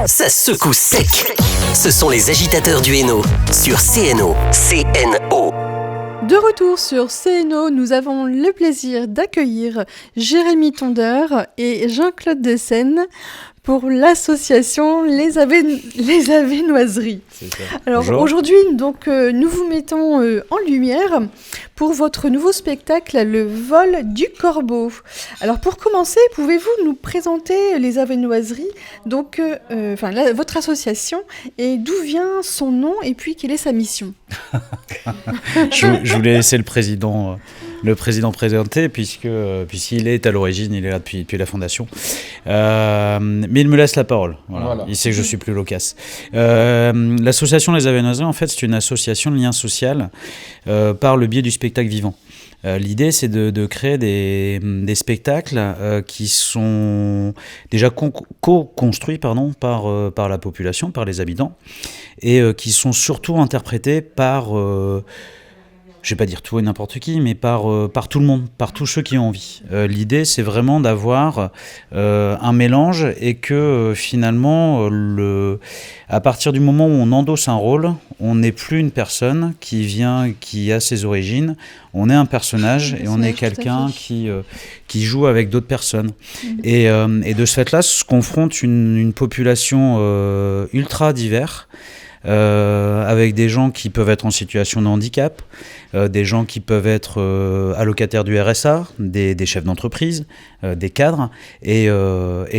Ça secoue sec. Ce sont les agitateurs du Hainaut sur CNO. CNO. De retour sur CNO, nous avons le plaisir d'accueillir Jérémy Tondeur et Jean-Claude Dessène pour l'association Les Avenoiseries. Alors Bonjour. aujourd'hui, donc, nous vous mettons en lumière pour votre nouveau spectacle, Le vol du corbeau. Alors pour commencer, pouvez-vous nous présenter Les Avenoiseries, donc, votre association, et d'où vient son nom et puis quelle est sa mission? Je voulais laisser le président présenter puisqu'il est à l'origine, il est là depuis la fondation. Mais il me laisse la parole. Voilà. Il sait que je suis plus loquace. L'association Les Avenoiseries, en fait, c'est une association de lien social par le biais du spectacle vivant. L'idée, c'est de créer des spectacles qui sont déjà co-construits par la population, par les habitants, et qui sont surtout interprétés par... je vais pas dire tout et n'importe qui, mais par tout le monde, par tous ceux qui ont envie. L'idée, c'est vraiment d'avoir un mélange et que finalement, à partir du moment où on endosse un rôle, on n'est plus une personne qui a ses origines, on est un personnage et on est quelqu'un qui joue avec d'autres personnes. Et de ce fait-là, se confronte une population ultra diverse, avec des gens qui peuvent être en situation de handicap, des gens qui peuvent être allocataires du RSA, des chefs d'entreprise, des cadres, et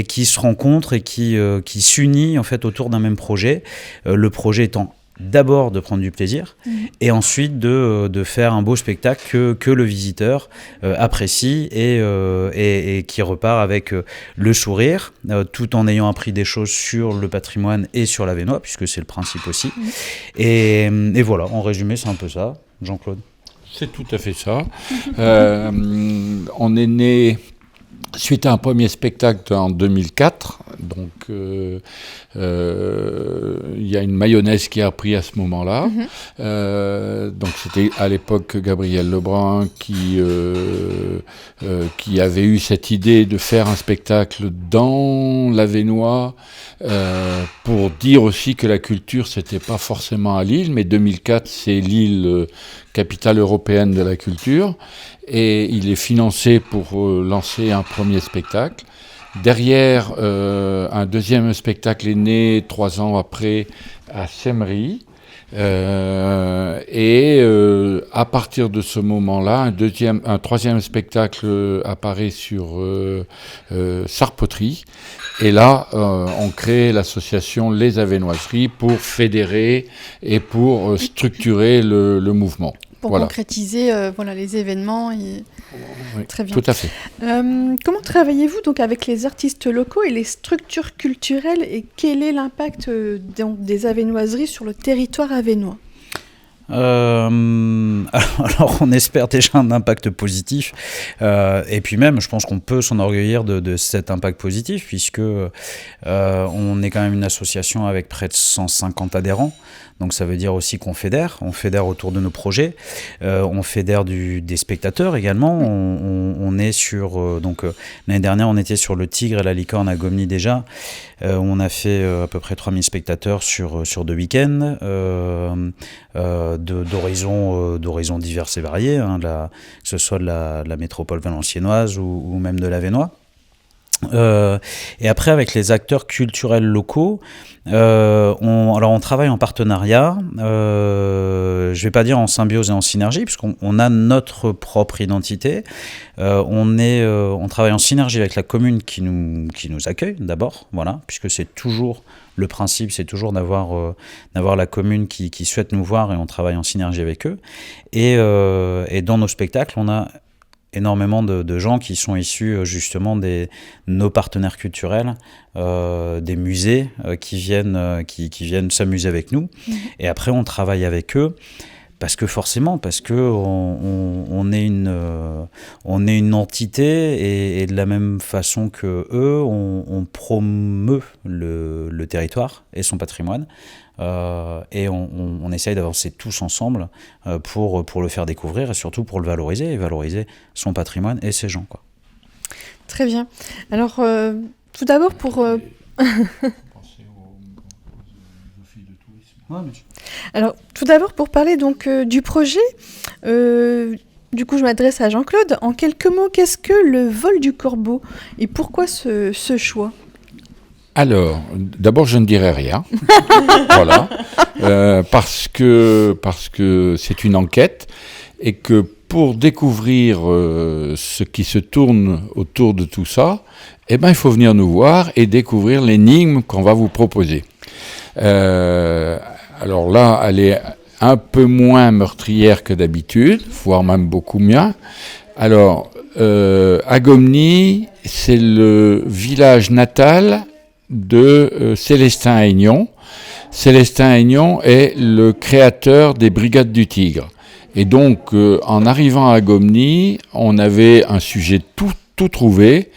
qui se rencontrent et qui s'unissent en fait autour d'un même projet. Le projet étant d'abord de prendre du plaisir et ensuite de faire un beau spectacle que le visiteur apprécie et qui repart avec le sourire, tout en ayant appris des choses sur le patrimoine et sur l'Avesnois, puisque c'est le principe aussi. Et voilà, en résumé, c'est un peu ça. Jean-Claude. C'est tout à fait ça. On est né suite à un premier spectacle en 2004. Donc, il y a une mayonnaise qui a pris à ce moment-là. Donc, c'était à l'époque Gabriel Lebrun qui avait eu cette idée de faire un spectacle dans l'Avesnois pour dire aussi que la culture, c'était pas forcément à Lille, mais 2004, c'est Lille, capitale européenne de la culture. Et il est financé pour lancer un premier spectacle. Derrière, un deuxième spectacle est né 3 ans après à Semmery. À partir de ce moment-là, un troisième spectacle apparaît sur Sarpoterie. Et là, on crée l'association Les Avenoiseries pour fédérer et pour structurer le mouvement. Pour concrétiser les événements. Oui, très bien. Tout à fait. Comment travaillez-vous donc avec les artistes locaux et les structures culturelles et quel est l'impact des Avenoiseries sur le territoire avesnois ? Alors on espère déjà un impact positif et puis même je pense qu'on peut s'enorgueillir de cet impact positif puisque on est quand même une association avec près de 150 adhérents. Donc ça veut dire aussi qu'on fédère autour de nos projets, on fédère des spectateurs également, on est sur, l'année dernière on était sur le Tigre et la Licorne à Gomny déjà, on a fait à peu près 3000 spectateurs sur 2 week-ends, d'horizons divers et variés, que ce soit de la métropole valenciennoise ou même de l'Avesnois. Et après avec les acteurs culturels locaux, on travaille en partenariat, je vais pas dire en symbiose et en synergie puisqu'on a notre propre identité, on travaille en synergie avec la commune qui nous accueille d'abord, voilà, puisque c'est toujours le principe, c'est toujours d'avoir la commune qui souhaite nous voir et on travaille en synergie avec eux, et dans nos spectacles on a énormément de gens qui sont issus justement nos partenaires culturels, des musées qui viennent s'amuser avec nous. Et après on travaille avec eux parce que on est une entité et de la même façon que eux on promeut le territoire et son patrimoine. Et on essaye d'avancer tous ensemble pour le faire découvrir et surtout pour le valoriser et valoriser son patrimoine et ses gens, quoi. Très bien. Alors, tout d'abord pour... Pensez au Ouais, bien sûr. Alors, tout d'abord, pour parler donc du projet, du coup, je m'adresse à Jean-Claude. En quelques mots, qu'est-ce que le vol du corbeau et pourquoi ce choix ? Alors, d'abord, je ne dirai rien. Voilà. Parce que c'est une enquête et que pour découvrir ce qui se tourne autour de tout ça, il faut venir nous voir et découvrir l'énigme qu'on va vous proposer. Alors là, elle est un peu moins meurtrière que d'habitude, voire même beaucoup mieux. Alors, Agomny, c'est le village natal de Célestin Aignan. Célestin Aignan est le créateur des Brigades du Tigre. Et donc, en arrivant à Agomny, on avait un sujet tout trouvé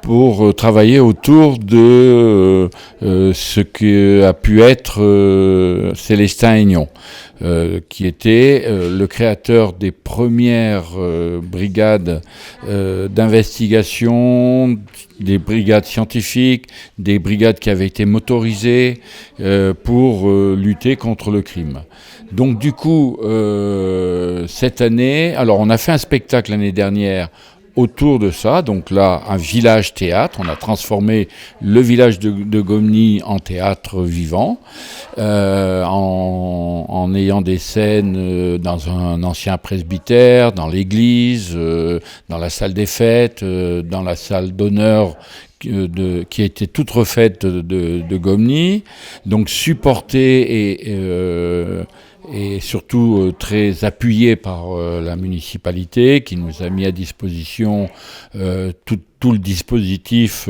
pour travailler autour de ce que a pu être Célestin Aignan, qui était le créateur des premières brigades d'investigation, des brigades scientifiques, des brigades qui avaient été motorisées pour lutter contre le crime. Donc du coup, cette année, alors on a fait un spectacle l'année dernière autour de ça, donc là, un village théâtre. On a transformé le village de Gomny en théâtre vivant, en ayant des scènes dans un ancien presbytère, dans l'église, dans la salle des fêtes, dans la salle d'honneur qui a été toute refaite de Gomny, donc supportée et surtout très appuyé par la municipalité qui nous a mis à disposition tout le dispositif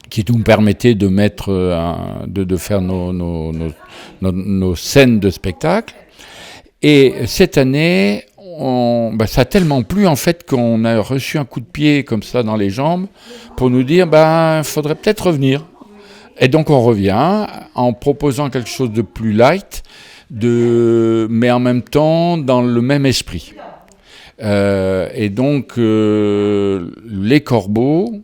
qui nous permettait de de faire nos scènes de spectacle. Et cette année, ça a tellement plu en fait qu'on a reçu un coup de pied comme ça dans les jambes pour nous dire faudrait peut-être revenir. Et donc on revient en proposant quelque chose de plus light, mais en même temps dans le même esprit. Et donc les corbeaux,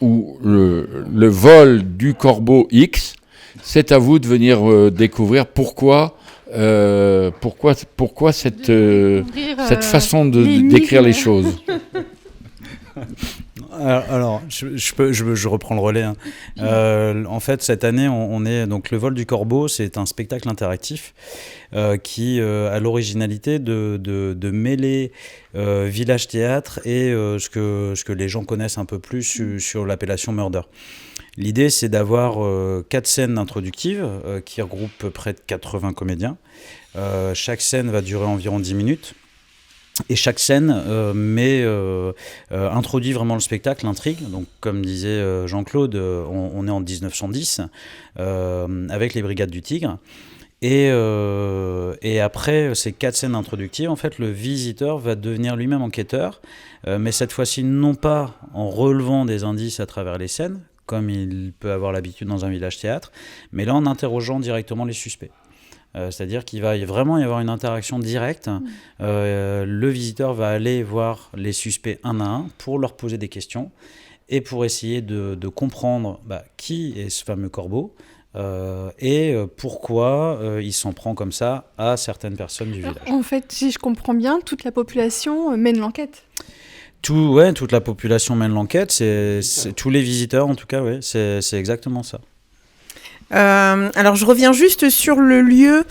ou le vol du corbeau X, c'est à vous de venir découvrir pourquoi cette façon de décrire les choses. Alors, je reprends le relais. En fait, cette année, on est donc le vol du corbeau. C'est un spectacle interactif qui a l'originalité de mêler village théâtre et ce que les gens connaissent un peu plus sur l'appellation murder. L'idée, c'est d'avoir 4 scènes introductives qui regroupent près de 80 comédiens. Chaque scène va durer environ 10 minutes. Et chaque scène introduit vraiment le spectacle, l'intrigue. Donc, comme disait Jean-Claude, on est en 1910 avec les Brigades du Tigre. Et après ces 4 scènes introductives, en fait, le visiteur va devenir lui-même enquêteur, mais cette fois-ci non pas en relevant des indices à travers les scènes, comme il peut avoir l'habitude dans un village théâtre, mais là en interrogeant directement les suspects. C'est-à-dire qu'il va vraiment y avoir une interaction directe. Le visiteur va aller voir les suspects un à un pour leur poser des questions et pour essayer de comprendre qui est ce fameux corbeau et pourquoi il s'en prend comme ça à certaines personnes du village. En fait, si je comprends bien, toute la population mène l'enquête. Toute la population mène l'enquête. C'est tous les visiteurs, en tout cas, c'est exactement ça. Alors je reviens juste sur le lieu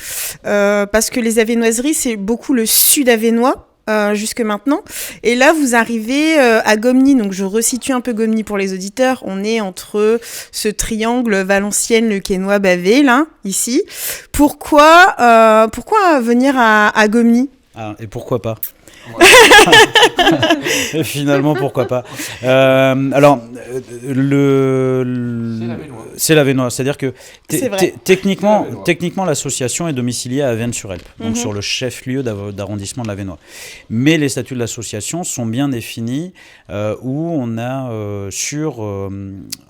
parce que les Avesnoiseries c'est beaucoup le sud avesnois jusque maintenant et là vous arrivez à Gomny, donc je resitue un peu Gomny pour les auditeurs. On est entre ce triangle Valenciennes, Le Quesnoy, Bavay là, ici. Pourquoi venir à Gomny? Et pourquoi pas? Et finalement, pourquoi pas? C'est l'Avesnois. C'est-à-dire que techniquement, l'association est domiciliée à Avesnes-sur-Helpe, donc sur le chef-lieu d'arrondissement de l'Avesnois. Mais les statuts de l'association sont bien définis, où on a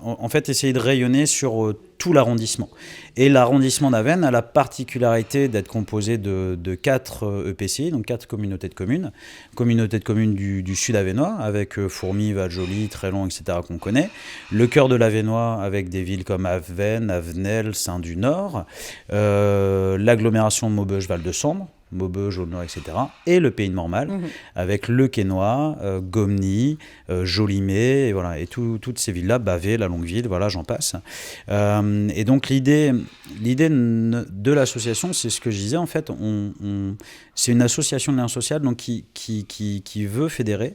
en fait essayé de rayonner sur tout l'arrondissement. Et l'arrondissement d'Avesnes a la particularité d'être composé de 4 EPCI, donc 4 communautés de communes. Communauté de communes du sud avesnois, avec Fourmies, Val-Joly, Trélon, etc. qu'on connaît. Le cœur de l'Avesnois, avec des villes comme Avesnes, Avenel, Saint-du-Nord. L'agglomération de Maubeuge, Val-de-Sambre. Maubeuge, Aulnoy, etc. Et le Pays de Mormal, avec Le Quesnoy, Gomny, Jolimet, et voilà, et toutes ces villes-là, Bavay, la Longueville, voilà, j'en passe. Et donc l'idée de l'association, c'est ce que je disais, en fait, c'est une association de lien social donc qui veut fédérer,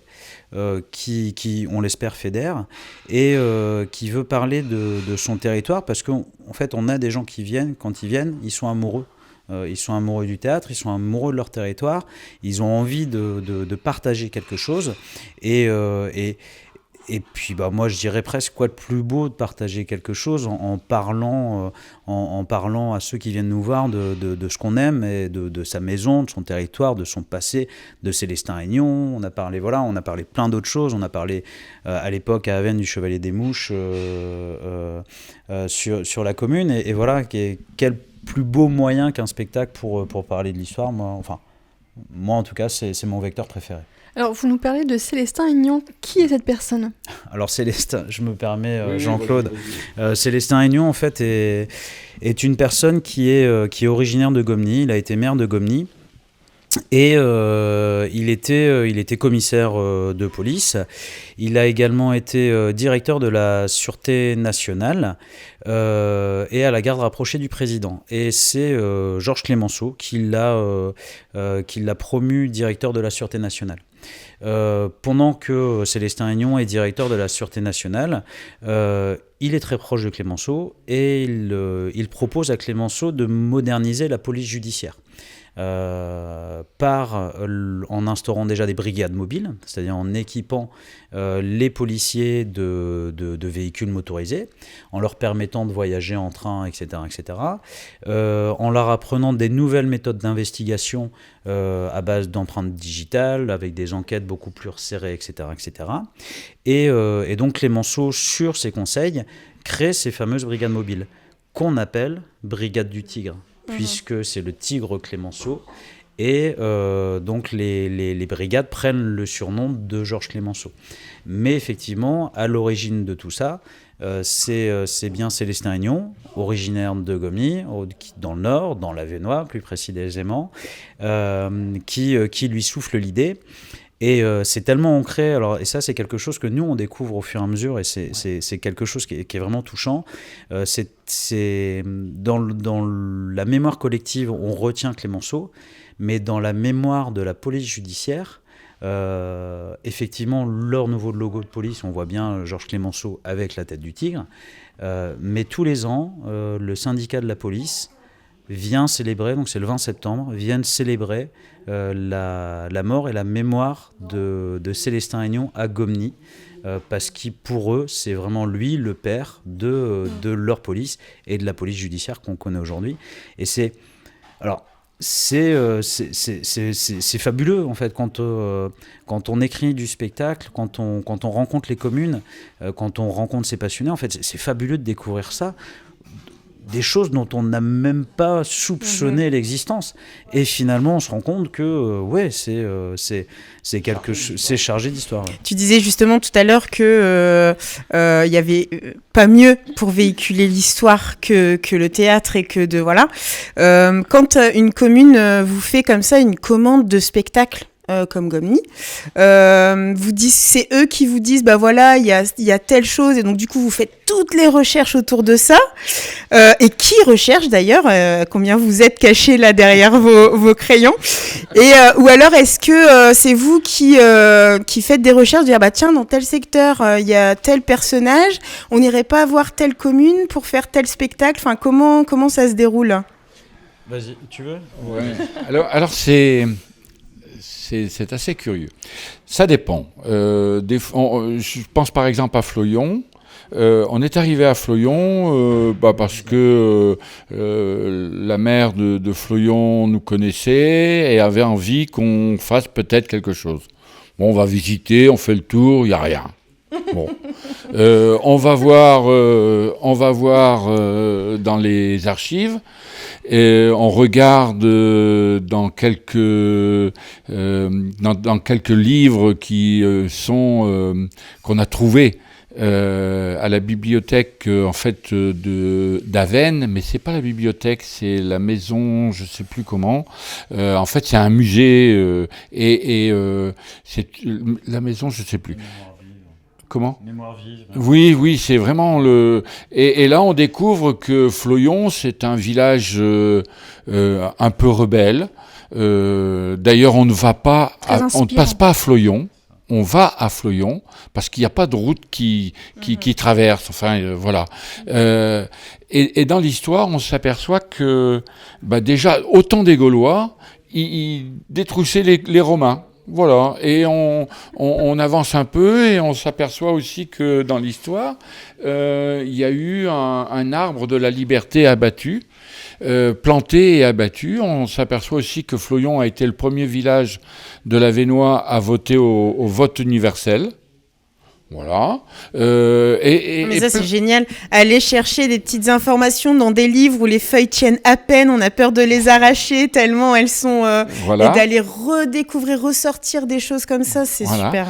qui on l'espère fédère, et qui veut parler de son territoire, parce qu'en fait, on a des gens qui viennent, quand ils viennent, ils sont amoureux. Ils sont amoureux du théâtre, ils sont amoureux de leur territoire, ils ont envie de partager quelque chose. Et puis moi je dirais presque quoi de plus beau de partager quelque chose en parlant à ceux qui viennent nous voir de ce qu'on aime, et de sa maison, de son territoire, de son passé, de Célestin-Aignan. On a parlé plein d'autres choses. On a parlé à l'époque à Avesnes du Chevalier des Mouches sur la commune. Et voilà, quel plus beau moyen qu'un spectacle pour parler de l'histoire. Moi en tout cas, c'est mon vecteur préféré. Alors, vous nous parlez de Célestin-Aignan. Qui est cette personne ? Alors, Célestin, je me permets, Jean-Claude. Célestin-Aignan, en fait, est une personne qui est originaire de Gomny. Il a été maire de Gomny. Et il était commissaire de police. Il a également été directeur de la Sûreté nationale et à la garde rapprochée du président. Et c'est Georges Clémenceau qui l'a promu directeur de la Sûreté nationale. Pendant que Célestin-Aignan est directeur de la Sûreté nationale, il est très proche de Clémenceau et il propose à Clémenceau de moderniser la police judiciaire. En instaurant déjà des brigades mobiles, c'est-à-dire en équipant les policiers de véhicules motorisés, en leur permettant de voyager en train, etc., en leur apprenant des nouvelles méthodes d'investigation à base d'empreintes digitales, avec des enquêtes beaucoup plus resserrées, etc., Et donc Clémenceau, sur ses conseils, crée ces fameuses brigades mobiles, qu'on appelle Brigade du Tigre, puisque c'est le Tigre Clémenceau. Et donc les brigades prennent le surnom de Georges Clémenceau. Mais effectivement, à l'origine de tout ça, c'est bien Célestin-Aignan, originaire de Gomny, dans le Nord, dans l'Avesnois plus précisément, qui lui souffle l'idée. Et c'est tellement ancré, et ça c'est quelque chose que nous on découvre au fur et à mesure, et c'est quelque chose qui est vraiment touchant. C'est dans la mémoire collective, on retient Clémenceau, mais dans la mémoire de la police judiciaire, effectivement, leur nouveau logo de police, on voit bien Georges Clémenceau avec la tête du tigre, mais tous les ans, le syndicat de la police vient célébrer, donc c'est le 20 septembre, viennent célébrer la mort et la mémoire de Célestin-Aignan à Gomny, parce que pour eux, c'est vraiment lui le père de leur police et de la police judiciaire qu'on connaît aujourd'hui. Et c'est fabuleux en fait quand on écrit du spectacle, quand on rencontre les communes, quand on rencontre ces passionnés, en fait c'est fabuleux de découvrir ça. Des choses dont on n'a même pas soupçonné l'existence. Et finalement, on se rend compte que c'est quelque chose, c'est chargé d'histoire. Ouais. Tu disais justement tout à l'heure que y avait pas mieux pour véhiculer l'histoire que le théâtre et que voilà. Quand une commune vous fait comme ça une commande de spectacle, comme Gomny, c'est eux qui vous disent bah voilà il y a telle chose, et donc du coup vous faites toutes les recherches autour de ça, et qui recherche d'ailleurs, combien vous êtes cachés là derrière vos crayons, et ou alors est-ce que c'est vous qui faites des recherches, dire bah tiens dans tel secteur il y a tel personnage, on n'irait pas voir telle commune pour faire tel spectacle, enfin comment ça se déroule? Vas-y, tu veux? Ouais. Alors c'est assez curieux. Ça dépend. Je pense par exemple à Floyon. On est arrivé à Floyon parce que la maire de Floyon nous connaissait et avait envie qu'on fasse peut-être quelque chose. Bon, on va visiter, on fait le tour, il n'y a rien. Bon. On va voir dans les archives. On regarde dans quelques livres qui sont qu'on a trouvés à la bibliothèque en fait d'Avesnes, mais c'est pas la bibliothèque, c'est la maison, je sais plus comment. En fait, c'est un musée c'est la maison, je sais plus. Comment ? Mémoire vive. Oui, c'est vraiment le. Et là, on découvre que Floyon, c'est un village un peu rebelle. D'ailleurs, on ne passe pas à Floyon. On va à Floyon parce qu'il n'y a pas de route qui traverse. Enfin, voilà. Et dans l'histoire, on s'aperçoit que déjà, au temps des Gaulois, ils détroussaient les Romains. Voilà, et on avance un peu et on s'aperçoit aussi que dans l'histoire, il y a eu un arbre de la liberté abattu, planté et abattu. On s'aperçoit aussi que Floyon a été le premier village de l'Avesnois à voter au vote universel. Voilà. Mais ça, c'est génial. Aller chercher des petites informations dans des livres où les feuilles tiennent à peine, on a peur de les arracher tellement elles sont... Voilà. Et d'aller redécouvrir, ressortir des choses comme ça, c'est super...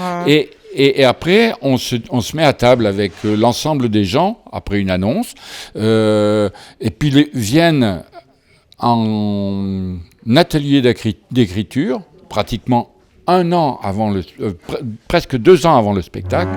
Et après, on se met à table avec l'ensemble des gens, après une annonce, et puis viennent en atelier d'écriture, pratiquement presque 2 ans avant le spectacle,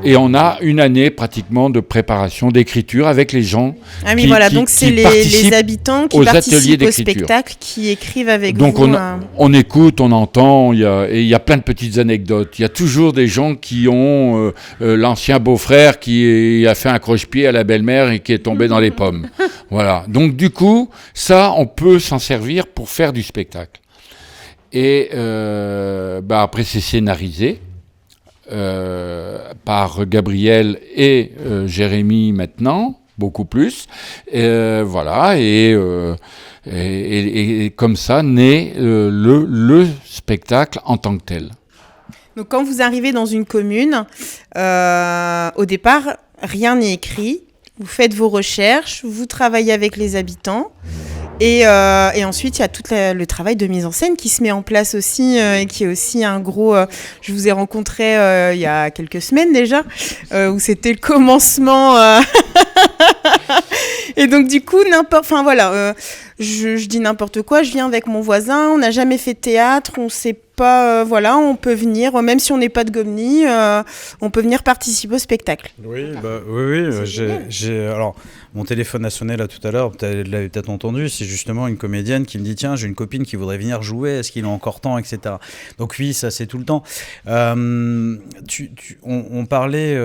et on a une année pratiquement de préparation d'écriture avec les gens. Ah oui, voilà, donc c'est les habitants qui participent au spectacle qui écrivent avec donc vous. Donc on écoute, on entend, il y a plein de petites anecdotes. Il y a toujours des gens qui ont l'ancien beau-frère qui a fait un croche-pied à la belle-mère et qui est tombé dans les pommes. Voilà, donc du coup, ça, on peut s'en servir pour faire du spectacle. Et après, c'est scénarisé par Gabriel et Jérémy maintenant, beaucoup plus. Voilà, et comme ça naît le spectacle en tant que tel. Donc quand vous arrivez dans une commune, au départ, rien n'est écrit. Vous faites vos recherches, vous travaillez avec les habitants. Et ensuite, il y a tout le travail de mise en scène qui se met en place aussi, et qui est aussi un gros... je vous ai rencontré il y a quelques semaines déjà, où c'était le commencement. Et donc, du coup, je dis n'importe quoi, je viens avec mon voisin, on n'a jamais fait de théâtre, on sait pas... on peut venir, même si on n'est pas de Gomny, on peut venir participer au spectacle. Oui. Alors, mon téléphone a sonné là tout à l'heure, vous l'avez peut-être entendu, c'est justement une comédienne qui me dit « Tiens, j'ai une copine qui voudrait venir jouer, est-ce qu'il a encore temps ?» etc. Donc oui, ça c'est tout le temps. On parlait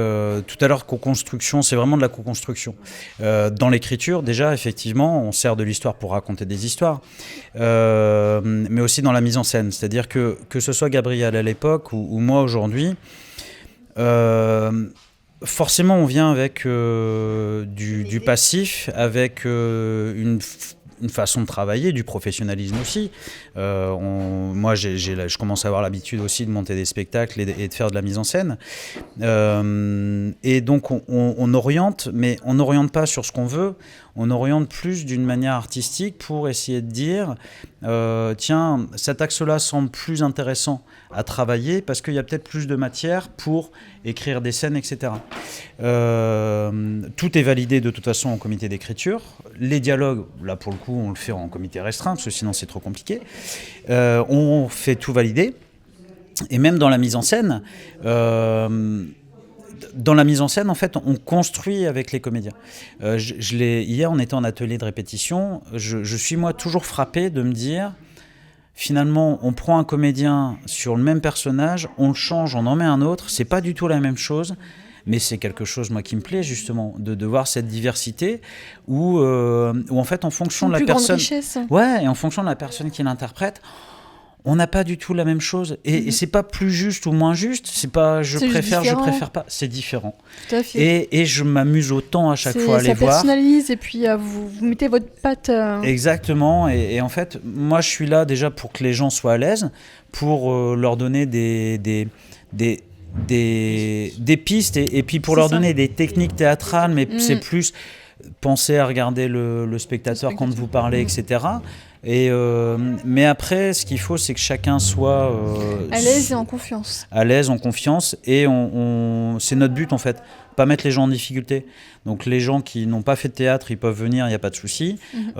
tout à l'heure de co-construction, c'est vraiment de la co-construction. Dans l'écriture, déjà, effectivement, on sert de l'histoire pour raconter des histoires, mais aussi dans la mise en scène. C'est-à-dire que ce soit Gabriel à l'époque ou moi aujourd'hui, forcément, on vient avec du passif, avec une façon de travailler, du professionnalisme aussi. Moi, je commence à avoir l'habitude aussi de monter des spectacles et de faire de la mise en scène. Et donc, on oriente, mais on n'oriente pas sur ce qu'on veut. On oriente plus d'une manière artistique pour essayer de dire tiens, cet axe-là semble plus intéressant à travailler parce qu'il y a peut-être plus de matière pour écrire des scènes, etc. Tout est validé de toute façon en comité d'écriture. Les dialogues, là pour le coup, on le fait en comité restreint parce que sinon c'est trop compliqué. On fait tout valider. Et même dans la mise en scène... en fait, on construit avec les comédiens. Hier, on était en atelier de répétition. Je suis, moi, toujours frappé de me dire, finalement, on prend un comédien sur le même personnage, on le change, on en met un autre. C'est pas du tout la même chose, mais c'est quelque chose, moi, qui me plaît, justement, de voir cette diversité où en fait, en fonction de la personne... Ouais, et en fonction de la personne qui l'interprète, on n'a pas du tout la même chose. Et c'est pas plus juste ou moins juste. C'est pas je préfère pas. C'est différent. Tout à fait. Et je m'amuse autant à chaque fois à les voir. Ça personnalise et puis vous mettez votre patte. Exactement. Et en fait, moi, je suis là déjà pour que les gens soient à l'aise, pour leur donner des des pistes et puis pour leur donner des techniques théâtrales, mais c'est plus penser à regarder le spectateur quand vous parlez, etc. Mais après, ce qu'il faut, c'est que chacun soit à l'aise et en confiance. À l'aise, en confiance, et c'est notre but en fait, pas mettre les gens en difficulté. Donc les gens qui n'ont pas fait de théâtre, ils peuvent venir, il n'y a pas de souci.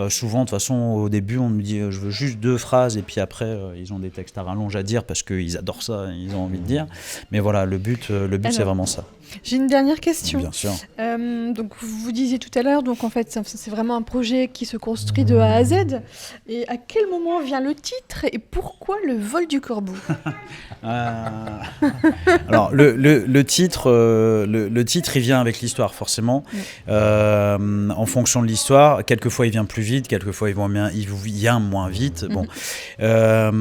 Souvent, de toute façon, au début, on nous dit je veux juste 2 phrases, et puis après, ils ont des textes à rallonge à dire parce qu'ils adorent ça, ils ont envie de dire. Mais voilà, le but, c'est vraiment ça. J'ai une dernière question. Bien sûr. Donc vous disiez tout à l'heure, donc en fait c'est vraiment un projet qui se construit de A à Z. Et à quel moment vient le titre et pourquoi le vol du corbeau? Alors le titre, il vient avec l'histoire forcément. En fonction de l'histoire, quelquefois il vient plus vite, quelquefois il vient moins vite. Bon. Là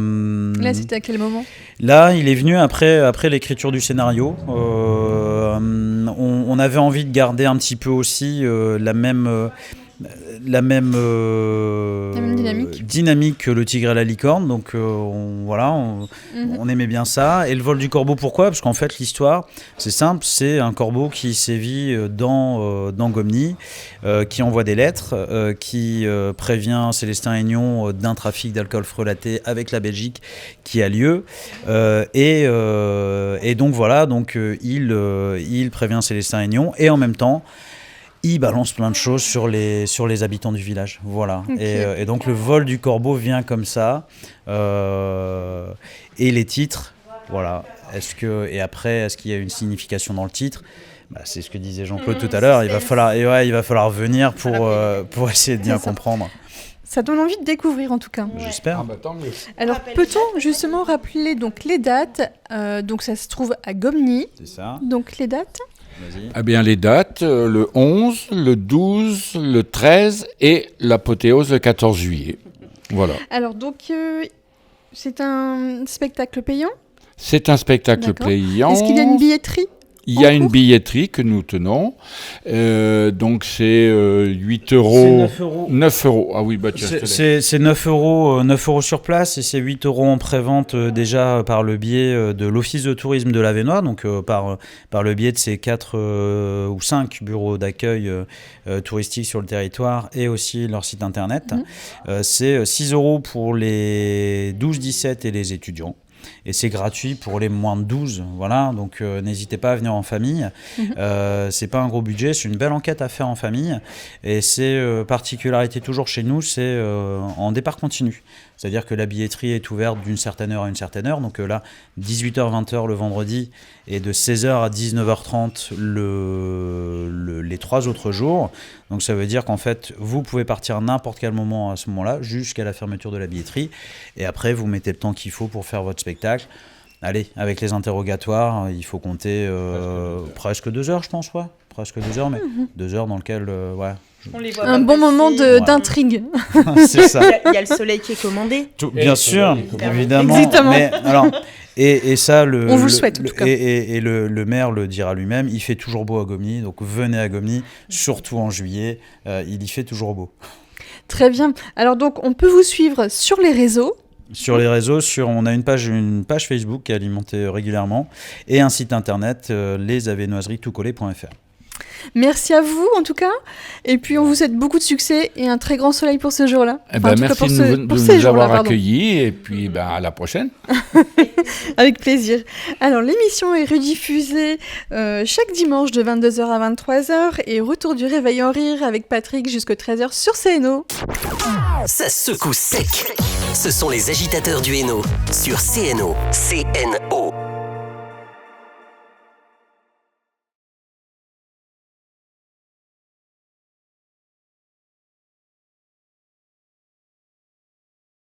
c'était à quel moment? Là, il est venu après l'écriture du scénario. On avait envie de garder un petit peu aussi la même dynamique que Le Tigre et la Licorne, donc on aimait bien ça. Et le vol du corbeau, pourquoi? Parce qu'en fait l'histoire c'est simple, c'est un corbeau qui sévit dans Gomny, qui envoie des lettres, qui prévient Célestin Aignon d'un trafic d'alcool frelaté avec la Belgique qui a lieu, et donc voilà, il prévient Célestin Aignon et en même temps il balance plein de choses sur les habitants du village. Voilà. Okay. Et donc le vol du corbeau vient comme ça. Et les titres, voilà. Est-ce qu'il y a une signification dans le titre? C'est ce que disait Jean-Claude tout à l'heure. Il va falloir venir pour essayer de bien comprendre. Ça donne envie de découvrir en tout cas. J'espère. Alors peut-on justement rappeler donc les dates? Donc ça se trouve à Gomny. C'est ça. Donc les dates? Vas-y. Eh bien, les dates, le 11, le 12, le 13 et l'apothéose le 14 juillet. Voilà. Alors, donc, c'est un spectacle payant? C'est un spectacle payant. Est-ce qu'il y a une billetterie? Il y a une billetterie que nous tenons. Donc, c'est 8 euros. C'est 9 euros. 9 euros. Ah oui, c'est 9 euros sur place et c'est 8 euros en pré-vente déjà par le biais de l'Office de tourisme de l'Avesnois, donc par le biais de ces 4 ou 5 bureaux d'accueil touristiques sur le territoire et aussi leur site internet. C'est 6 euros pour les 12-17 et les étudiants. Et c'est gratuit pour les moins de 12, voilà, donc n'hésitez pas à venir en famille. C'est pas un gros budget, c'est une belle enquête à faire en famille. Et c'est particularité toujours chez nous, c'est en départ continu. C'est-à-dire que la billetterie est ouverte d'une certaine heure à une certaine heure. Donc là, 18h-20h le vendredi et de 16h à 19h30 les 3 autres jours. Donc ça veut dire qu'en fait, vous pouvez partir à n'importe quel moment à ce moment-là, jusqu'à la fermeture de la billetterie. Et après, vous mettez le temps qu'il faut pour faire votre spectacle. Allez, avec les interrogatoires, il faut compter presque 2 heures, je pense, ouais. Presque 2 heures, mais 2 heures dans lesquelles, on les voit un bon moment d'intrigue. C'est ça. Il y a le soleil qui est commandé. Bien sûr, évidemment. Exactement. Mais, alors, et ça, on vous le souhaite, en tout cas. Et le maire le dira lui-même, il fait toujours beau à Gomny, donc venez à Gomny, surtout en juillet, il y fait toujours beau. Très bien. Alors donc, on peut vous suivre sur les réseaux. Sur les réseaux, on a une page Facebook qui est alimentée régulièrement et un site internet, lesavenoiseries-tout-collé.fr. Merci à vous en tout cas, et puis on vous souhaite beaucoup de succès et un très grand soleil pour ce jour-là. Merci de nous avoir accueillis et puis à la prochaine. Avec plaisir. Alors l'émission est rediffusée chaque dimanche de 22h à 23h et retour du réveil en rire avec Patrick jusqu'à 13h sur CNO. Ça secoue sec. Ce sont les agitateurs du Hainaut sur CNO. CNO.